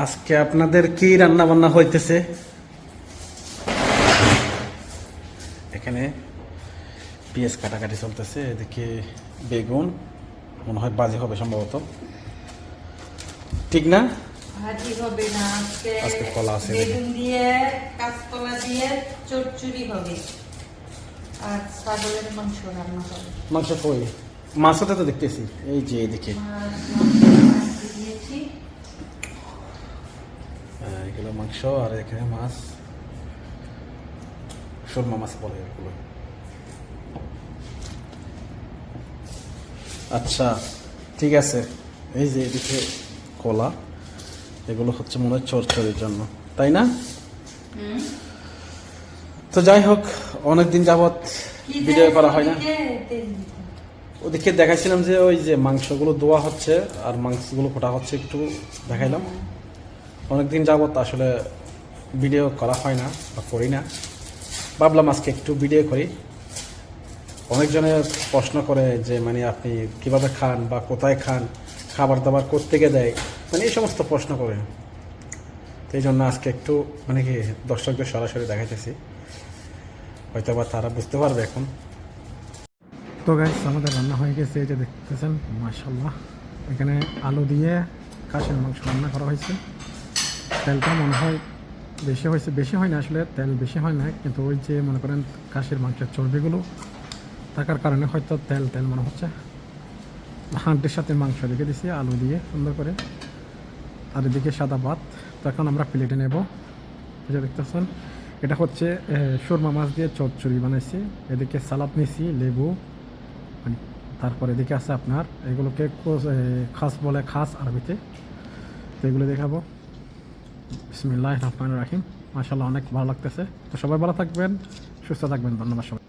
আজকে আপনাদের কি রান্না বান্না হইতেছে? এখানে পেঁয়াজ কাটাকাটি চলতেছে, এদিকে বেগুন মনে হয় ভাজি হবে সম্ভবত, ঠিক না? ভাজি হবে না, আজকে কলা আছে, বেগুন দিয়ে কাঁচকলা দিয়ে চচ্চড়ি হবে আর ছাগলের মাংস রান্না হবে। মাংস কই? মাছটা তো দেখতেছি, এই যে এদিকে দিয়েছি। এগুলো মাংস আর এখানে মাছ, সুরমা মাছ বলে এগুলো। আচ্ছা ঠিক আছে, এই যে এদিকে কলা, এগুলো হচ্ছে মনে হয় চচ্চড়ির জন্য, তাই না? তো যাই হোক, অনেকদিন যাবৎ ভিডিও করা হয় না। ওদিকে দেখাইছিলাম যে ওই যে মাংসগুলো ধোয়া হচ্ছে আর মাংসগুলো কোটা হচ্ছে, একটু দেখাইলাম। অনেকদিন যাবৎ আসলে ভিডিও করা হয় না বা করি না, ভাবলাম আজকে একটু ভিডিও করি। অনেকজনে প্রশ্ন করে যে মানে আপনি কিভাবে খান বা কোথায় খান, খাবার দাবার কোত্থেকে দেয়, মানে এই সমস্ত প্রশ্ন করে। তো এই জন্য আজকে একটু মানে কি দর্শকদের সরাসরি দেখাইতেছি, হয়তো বা তারা বুঝতে পারবে এখন। তো গাইস, আমাদের রান্না হয়ে গেছে, এই যে দেখতেছেন মাশাআল্লাহ। এখানে আলু দিয়ে খাসির মাংস রান্না করা হয়েছে। তেলটা মনে হয় বেশি হয়েছে, বেশি হয় না আসলে, তেল বেশি হয় না, কিন্তু ওই যে মনে করেন খাসির মাংসের চর্বিগুলো থাকার কারণে হয়তো তেল তেল মনে হচ্ছে। হাঁটির সাথে মাংস রেখে দিছি আলু দিয়ে সুন্দর করে, আর এদিকে সাদা ভাত। তো এখন আমরা প্লেটে নেব। এই যে দেখতেছেন, এটা হচ্ছে সুরমা মাছ দিয়ে চচ্চড়ি বানাইছি। এদিকে সালাদ নিয়েছি, লেবু, তারপর এদিকে আছে আপনার এগুলোকে খাস বলে, খাস আরবিতে। তো এগুলো দেখাবো। বিসমিল্লাহির রহমানির রহিম। মাশাআল্লাহ, অনেক ভালো লাগতেছে। তো সবাই ভালো থাকবেন, সুস্থ থাকবেন, ধন্যবাদ সবাই।